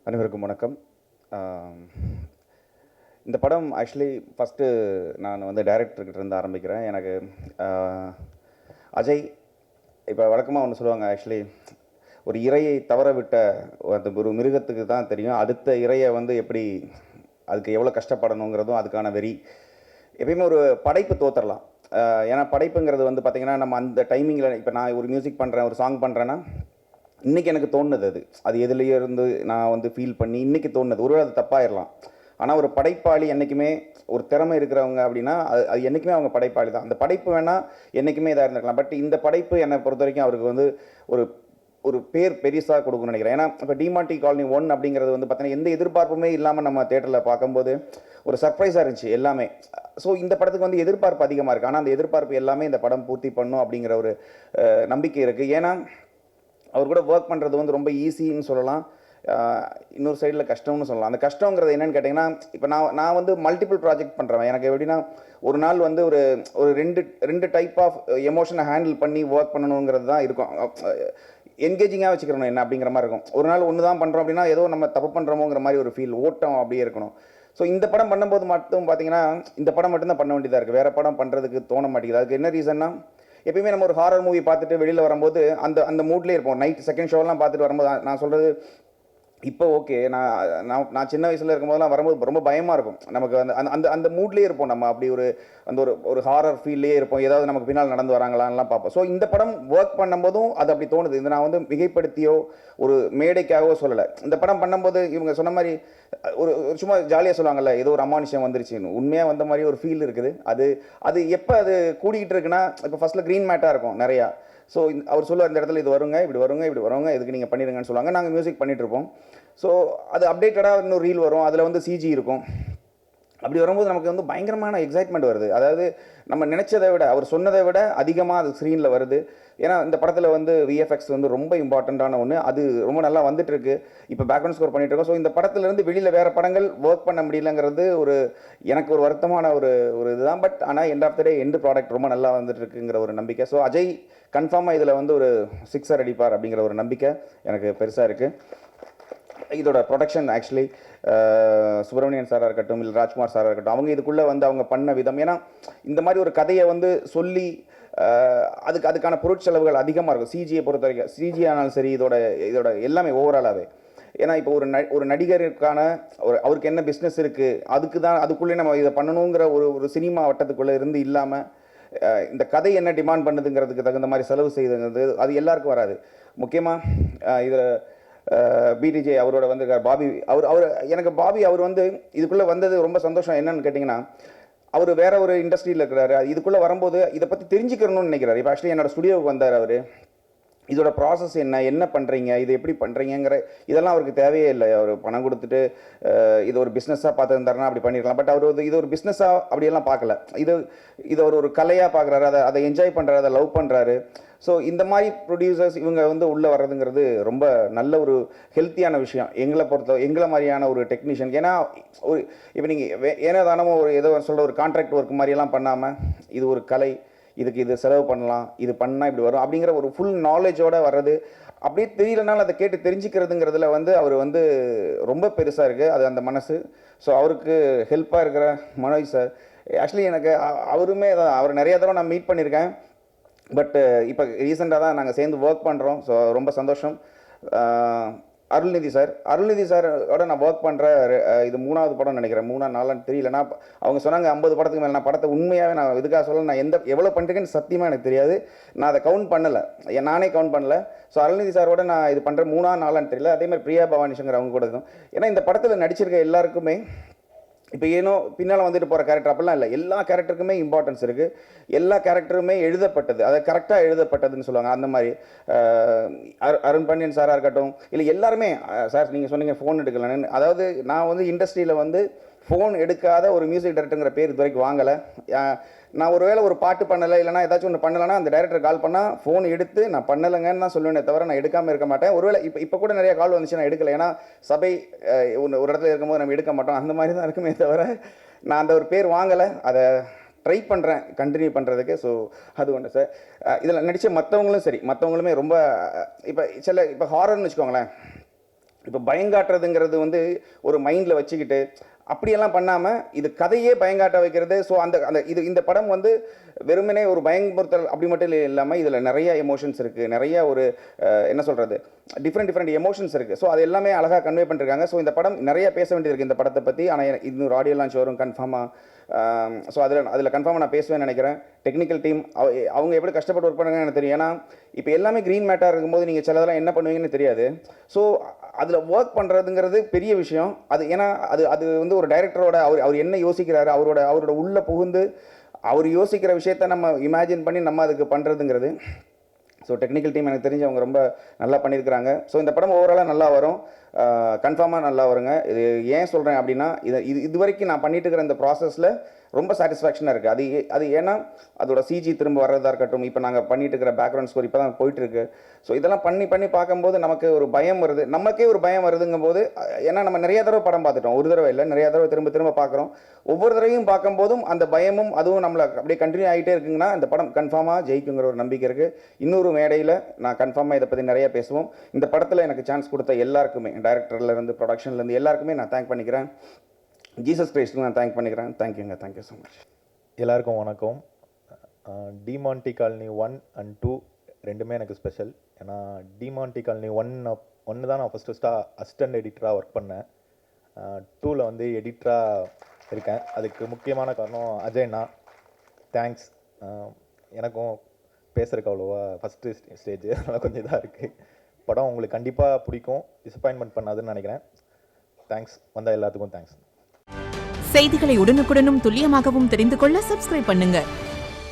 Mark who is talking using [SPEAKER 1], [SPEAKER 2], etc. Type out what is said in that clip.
[SPEAKER 1] அனைவருக்கும் வணக்கம். ஆம், இந்த படம் ஆக்சுவலி ஃபஸ்ட்டு நான் வந்து டைரக்டர்கிட்ட இருந்து ஆரம்பிக்கிறேன். எனக்கு அஜய் இப்போ வழக்கமாக ஒன்று சொல்லுவாங்க. ஆக்சுவலி ஒரு இரையை தவற விட்ட அந்த ஒரு மிருகத்துக்கு தான் தெரியும் அடுத்த இரையை வந்து எப்படி அதுக்கு எவ்வளோ கஷ்டப்படணுங்கிறதும் அதுக்கான வெறி. எப்பயுமே ஒரு படைப்பு தோத்தரலாம். ஏன்னா படைப்புங்கிறது வந்து பார்த்திங்கன்னா நம்ம அந்த டைமிங்கில் இப்போ நான் ஒரு மியூசிக் பண்ணுறேன், ஒரு சாங் பண்ணுறேன்னா இன்றைக்கி எனக்கு தோணுது அது எதுலேயே இருந்து நான் வந்து ஃபீல் பண்ணி இன்றைக்கி தோணுது. ஒருவேளை அது தப்பாயிடலாம். ஆனால் ஒரு படைப்பாளி என்றைக்குமே ஒரு திறமை இருக்கிறவங்க அப்படின்னா அது என்றைக்குமே அவங்க படைப்பாளி தான். அந்த படைப்பு வேணால் என்றைக்குமே இதாக இருந்திருக்கலாம். பட் இந்த படைப்பு என்னை பொறுத்த வரைக்கும் அவருக்கு வந்து ஒரு ஒரு பேர் பெருசாக கொடுக்கணும்னு நினைக்கிறேன். ஏன்னா இப்போ டிமாண்டி காலனி 1 அப்படிங்கிறது வந்து பார்த்தீங்கன்னா எந்த எதிர்பார்ப்புமே இல்லாமல் நம்ம தேட்டரில் பார்க்கும்போது ஒரு சர்ப்ரைஸாக இருந்துச்சு எல்லாமே. ஸோ இந்த படத்துக்கு வந்து எதிர்பார்ப்பு அதிகமாக இருக்குது. ஆனால் அந்த எதிர்பார்ப்பு எல்லாமே இந்த படம் பூர்த்தி பண்ணும் அப்படிங்கிற ஒரு நம்பிக்கை இருக்குது. ஏன்னா அவர் கூட ஒர்க் பண்ணுறது வந்து ரொம்ப ஈஸின்னு சொல்லலாம், இன்னொரு சைடில் கஷ்டம்னு சொல்லலாம். அந்த கஷ்டங்கிறது என்னென்னு கேட்டிங்கன்னா, இப்போ நான் வந்து மல்டிபிள் ப்ராஜெக்ட் பண்ணுறேன். எனக்கு எப்படின்னா ஒரு நாள் வந்து ஒரு ஒரு ரெண்டு டைப் ஆஃப் எமோஷனை ஹேண்டில் பண்ணி ஒர்க் பண்ணணுங்கிறது தான் இருக்கும். என்கேஜிங்காக வச்சுக்கிறணும் என்ன அப்படிங்கிற மாதிரி இருக்கும். ஒரு நாள் ஒன்று தான் பண்ணுறோம் அப்படின்னா ஏதோ நம்ம தப்பு பண்ணுறோமோங்கிற மாதிரி ஒரு ஃபீல் ஓட்டம் அப்படியே இருக்கணும். ஸோ இந்த படம் பண்ணும்போது மட்டும் பார்த்தீங்கன்னா இந்த படம் மட்டும்தான் பண்ண வேண்டியதாக இருக்குது. வேறு படம் பண்ணுறதுக்கு தோண மாட்டேங்குது. அதுக்கு என்ன ரீசன்னா, எப்பயுமே நம்ம ஒரு ஹாரர் மூவி பார்த்துட்டு வெளியில் வரும்போது அந்த அந்த மூட்லேயே இருப்போம். நைட் செகண்ட் ஷோலாம் பார்த்துட்டு வரும்போது நான் சொல்கிறது இப்போ ஓகே. நான் சின்ன வயசில் இருக்கும்போதெல்லாம் வரும்போது ரொம்ப பயமாக இருக்கும். நமக்கு அந்த அந்த அந்த மூட்லேயே இருப்போம். நம்ம அப்படி ஒரு அந்த ஒரு ஹாரர் ஃபீல்லே இருப்போம். ஏதாவது நமக்கு பின்னால் நடந்து வராங்களான்லாம் பார்ப்போம். ஸோ இந்த படம் ஒர்க் பண்ணும்போதும் அது அப்படி தோணுது. இது நான் வந்து மிகைப்படுத்தியோ ஒரு மேடைக்காகவோ சொல்லலை. இந்த படம் பண்ணும்போது இவங்க சொன்ன மாதிரி ஒரு சும்மா ஜாலியாக சொல்லுவாங்கல்ல, ஏதோ ஒரு அமானுஷம் வந்துருச்சுன்னு, உண்மையாக வந்த மாதிரி ஒரு ஃபீல் இருக்குது. அது எப்போ அது கூடிக்கிட்டு இருக்குன்னா, இப்போ ஃபஸ்ட்டில் க்ரீன் மேட்டாக இருக்கும் நிறையா. ஸோ அவர் சொல்லுவார், இந்த இடத்துல இது வருங்க, இப்படி வருங்க, இதுக்கு நீங்கள் பண்ணிடுங்கன்னு சொல்லுவாங்க. நாங்கள் மியூசிக் பண்ணிகிட்ருப்போம். ஸோ அது அப்டேட்டடாக இன்னொரு ரீல் வரும், அதில் வந்து சிஜி இருக்கும். அப்படி வரும்போது நமக்கு வந்து பயங்கரமான எக்ஸைட்மெண்ட் வருது. அதாவது நம்ம நினச்சதை விட அவர் சொன்னதை விட அதிகமாக அது ஸ்க்ரீனில் வருது. ஏன்னா இந்த படத்தில் வந்து விஎஃப்எக்ஸ் வந்து ரொம்ப இம்பார்ட்டண்ட்டான ஒன்று. அது ரொம்ப நல்லா வந்துட்டுருக்கு. இப்போ பேக்ரவுண்ட் ஸ்கோர் பண்ணிகிட்ருக்கோம். ஸோ இந்த படத்துலேருந்து வெளியில் வேறு படங்கள் ஒர்க் பண்ண முடியலங்கிறது எனக்கு ஒரு வருத்தமான ஒரு இதுதான். பட் ஆனால் end of the day end product ரொம்ப நல்லா வந்துட்டுருக்குங்கிற ஒரு நம்பிக்கை. ஸோ அஜய் கன்ஃபார்மாக இதில் வந்து ஒரு 6 அடிப்பார் அப்படிங்கிற ஒரு நம்பிக்கை எனக்கு பெருசாக இருக்குது. இதோட ப்ரொடக்ஷன் ஆக்சுவலி சுப்பிரமணியன் சாராக இருக்கட்டும், இல்லை ராஜ்குமார் சாராக இருக்கட்டும், அவங்க இதுக்குள்ளே வந்து அவங்க பண்ண விதம். ஏன்னா இந்த மாதிரி ஒரு கதையை வந்து சொல்லி அதுக்கான பொருட்செலவுகள் அதிகமாக இருக்கும். சிஜியை பொறுத்த வரைக்கும், சிஜி ஆனாலும் சரி, இதோட எல்லாமே ஓவராலாகவே. ஏன்னா இப்போ ஒரு நடிகருக்கான அவருக்கு என்ன பிஸ்னஸ் இருக்குது, அதுக்குள்ளே நம்ம இதை பண்ணணுங்கிற ஒரு சினிமா வட்டத்துக்குள்ளே இருந்து இல்லாமல் இந்த கதை என்ன டிமாண்ட் பண்ணுதுங்கிறதுக்கு தகுந்த மாதிரி செலவு செய்யுதுங்கிறது அது எல்லாருக்கும் வராது. முக்கியமாக இதில் பிடிஜே அவரோட வந்திருக்கார் பாபி. எனக்கு பாபி அவர் வந்து இதுக்குள்ளே வந்தது ரொம்ப சந்தோஷம். என்னன்னு கேட்டிங்கன்னா, அவர் வேற ஒரு இண்டஸ்ட்ரியில் இருக்கிறாரு. இதுக்குள்ளே வரும்போது இதை பற்றி தெரிஞ்சுக்கணும்னு நினைக்கிறார். இப்போ ஆக்சுவலி என்னோட ஸ்டுடியோவுக்கு வந்தார் அவர். இதோட ப்ராசஸ் என்ன பண்ணுறீங்க, இது எப்படி பண்ணுறீங்கிற இதெல்லாம் அவருக்கு தேவையே இல்லை. அவர் பணம் கொடுத்துட்டு இது ஒரு பிஸ்னஸாக பார்த்துருந்தாருன்னா அப்படி பண்ணிடலாம். பட் அவர் இது ஒரு பிஸ்னஸாக அப்படியெல்லாம் பார்க்கல. இது ஒரு கலையாக பார்க்குறாரு. அதை என்ஜாய் பண்ணுறாரு, அதை லவ் பண்ணுறாரு. ஸோ இந்த மாதிரி ப்ரொடியூசர்ஸ் இவங்க வந்து உள்ளே வர்றதுங்கிறது ரொம்ப நல்ல ஒரு ஹெல்த்தியான விஷயம் எங்களை மாதிரியான ஒரு டெக்னீஷியன். ஏன்னா இப்போ நீங்கள் ஏனோ தானமோ ஏதோ சொல்கிற ஒரு கான்ட்ராக்ட் ஒர்க் மாதிரியெல்லாம் பண்ணாமல் இது ஒரு கலை, இதுக்கு இது செலவு பண்ணலாம், இது பண்ணால் இப்படி வரும் அப்படிங்கிற ஒரு ஃபுல் நாலேஜோடு வர்றது. அப்படியே தெரியலனாலும் அதை கேட்டு தெரிஞ்சுக்கிறதுங்கிறதுல வந்து அவர் வந்து ரொம்ப பெருசாக இருக்குது அது அந்த மனசு. ஸோ அவருக்கு ஹெல்ப்பாக இருக்கிற மனோஜ் சார், ஆக்சுவலி எனக்கு அவருமே தான், அவர் நிறைய தடவை நான் மீட் பண்ணியிருக்கேன். பட் இப்போ ரீசெண்டாக தான் நாங்கள் சேர்ந்து ஒர்க் பண்ணுறோம். ஸோ ரொம்ப சந்தோஷம். அருள்நிதி சாரோட நான் ஒர்க் பண்ணுற இது 3வது படம் நினைக்கிறேன், 3ஆ 4ஆன்னு தெரியல. அவங்க சொன்னாங்க 50 படத்துக்கு மேலே. நான் படத்தை உண்மையாகவே நான் இதுக்காக சொல்ல, நான் எவ்வளோ பண்ணிருக்கேன்னு சத்தியமாக எனக்கு தெரியாது. நான் அதை கவுண்ட் பண்ணலை, நானே கவுண்ட் பண்ணலை. ஸோ அருள்நிதி சாரோட நான் இது பண்ணுறேன் 3ஆ 4ஆன்னு தெரியல. அதேமாதிரி பிரியா பவானி சங்கர் அவங்க கூட இருக்கும். ஏன்னா இந்த படத்தில் நடிச்சிருக்க எல்லாருக்குமே இப்போ ஏனோ பின்னால் வந்துட்டு போகிற கேரக்டர் அப்படிலாம் இல்லை. எல்லா கேரக்டருக்குமே இம்பார்ட்டன்ஸ் இருக்குது. எல்லா கேரக்டருமே எழுதப்பட்டது, அதை கரெக்டாக எழுதப்பட்டதுன்னு சொல்லுவாங்க. அந்த மாதிரி அருண் பாண்டியன் சாராக இருக்கட்டும், இல்லை எல்லாருமே சார் நீங்கள் சொன்னீங்க ஃபோன் எடுக்கலன்னு. அதாவது நான் வந்து இண்டஸ்ட்ரியில் வந்து ஃபோன் எடுக்காத ஒரு மியூசிக் டைரக்டருங்கிற பேர் இது வரைக்கும் வாங்கலை. நான் ஒருவேளை ஒரு பாட்டு பண்ணலை, இல்லைனா ஏதாச்சும் ஒன்று பண்ணலைன்னா அந்த டைரக்டர் கால் பண்ணால் ஃபோன் எடுத்து நான் பண்ணலைங்கன்னு தான் சொல்லுவேனே தவிர நான் எடுக்காமல் இருக்க மாட்டேன். ஒருவேளை இப்போ கூட நிறைய கால் வந்துச்சு, நான் எடுக்கலை. ஏன்னா சபை ஒரு இடத்துல இருக்கும்போது நம்ம எடுக்க மாட்டோம். அந்த மாதிரி தான் இருக்குமே தவிர நான் அந்த ஒரு பேர் வாங்கலை. அதை ட்ரை பண்ணுறேன் கண்டினியூ பண்ணுறதுக்கு. ஸோ அது ஒன்று சார். இதில் நடித்த மற்றவங்களுமே ரொம்ப இப்போ ஹாரர்னு வச்சுக்கோங்களேன். இப்போ பயங்காட்டுறதுங்கிறது வந்து ஒரு மைண்டில் வச்சுக்கிட்டு அப்படியெல்லாம் பண்ணாமல் இது கதையே பயங்காட்ட வைக்கிறது. ஸோ அந்த அந்த இந்த படம் வந்து வெறுமனே ஒரு பயமுறுத்தல் அப்படி மட்டும் இல்லாமல் இதில் நிறைய எமோஷன்ஸ் இருக்குது, நிறைய ஒரு என்ன சொல்கிறது, டிஃப்ரெண்ட் எமோஷன்ஸ் இருக்குது. ஸோ அது எல்லாமே அழகாக கன்வே பண்ணிருக்காங்க. ஸோ இந்த படம் நிறைய பேச வேண்டியது இருக்குது இந்த படத்தை பற்றி. ஆனால் இன்னொரு ஆடியோ லான்ச் வரும் கன்ஃபார்மாக. ஸோ அதில் கன்ஃபார்மாக நான் பேசுவேன்னு நினைக்கிறேன். டெக்னிக்கல் டீம் அவங்க எப்படி கஷ்டப்பட்டு ஒர்க் பண்ணுறாங்கன்னு எனக்கு தெரியும். ஏன்னா இப்போ எல்லாமே க்ரீன் மேட்டாக இருக்கும்போது நீங்கள் சிலதெல்லாம் என்ன பண்ணுவீங்கன்னு தெரியாது. ஸோ அதில் ஒர்க் பண்ணுறதுங்கிறது பெரிய விஷயம். அது ஏன்னா அது வந்து ஒரு டைரக்டரோட அவர் என்ன யோசிக்கிறாரு, அவரோட உள்ளே புகுந்து அவர் யோசிக்கிற விஷயத்த நம்ம இமேஜின் பண்ணி நம்ம அதுக்கு பண்ணுறதுங்கிறது. ஸோ டெக்னிக்கல் டீம் எனக்கு தெரிஞ்சு அவங்க ரொம்ப நல்லா பண்ணியிருக்கிறாங்க. ஸோ இந்த படம் ஓவராலாக நல்லா வரும், கன்ஃபார்மாக நல்லா வருங்க. இது ஏன் சொல்கிறேன் அப்படின்னா, இது வரைக்கும் நான் பண்ணிட்டு இருக்கிற இந்த ப்ராசஸில் ரொம்ப சாட்டிஸ்ஃபேக்ஷனாக இருக்குது. அது ஏன்னா அதோட சிஜி திரும்ப வர்றதா இருக்கட்டும், இப்போ நாங்கள் பண்ணிட்டு இருக்கிற பேக்ரவுண்ட் ஸ்கோர் இப்போ தான் போயிட்டுருக்கு. ஸோ இதெல்லாம் பண்ணி பார்க்கும்போது நமக்கு ஒரு பயம் வருது, நமக்கே ஒரு பயம் வருதுங்கும் போது. ஏன்னா நம்ம நிறைய தடவை படம் பார்த்துட்டோம், ஒரு தடவை இல்லை, நிறைய தடவை திரும்ப பார்க்குறோம். ஒவ்வொரு தடவையும் பார்க்கும்போதும் அந்த பயமும் அதுவும் நம்மளை அப்படியே கண்டினியூ ஆகிட்டே இருக்குங்கன்னா இந்த படம் கன்ஃபார்மாக ஜெயிக்குங்கிற ஒரு நம்பிக்கை இருக்குது. இன்னொரு மேடையில் நான் கன்ஃபார்மாக இதை பற்றி நிறைய பேசுவோம். இந்த படத்தில் எனக்கு சான்ஸ் கொடுத்த எல்லாருக்குமே, டைரக்டர்லேருந்து ப்ரொடக்ஷன்லேருந்து எல்லாருக்குமே நான் தேங்க் பண்ணிக்கிறேன். ஜீசஸ் கிரைஸ்டுக்கு நான் தேங்க் பண்ணிக்கிறேன். தேங்க்யூங்க, தேங்க்யூ ஸோ மச்.
[SPEAKER 2] எல்லாருக்கும் வணக்கம். டிமான்டி காலனி 1 and 2 ரெண்டுமே எனக்கு ஸ்பெஷல். ஏன்னா டிமான்டி காலனி 1 தான் நான் ஃபஸ்ட்டாக அசிஸ்டன்ட் எடிட்டராக ஒர்க் பண்ணேன். 2ல் வந்து எடிட்டராக இருக்கேன். அதுக்கு முக்கியமான காரணம் அஜய்ண்ணா. தேங்க்ஸ். எனக்கும் பேசுகிறதுக்கு அவ்வளோவா ஃபஸ்ட்டு ஸ்டேஜ், அதனால் கொஞ்சம் இதாக இருக்குது. படம் உங்களுக்கு கண்டிப்பாக பிடிக்கும், டிசப்பாயின்மெண்ட் பண்ணாதுன்னு நினைக்கிறேன். தேங்க்ஸ். வந்த எல்லாத்துக்கும் தேங்க்ஸ்.
[SPEAKER 3] செய்திகளை உடனுக்குடனும் துல்லியமாகவும் தெரிந்து கொள்ள சப்ஸ்கிரைப் பண்ணுங்க.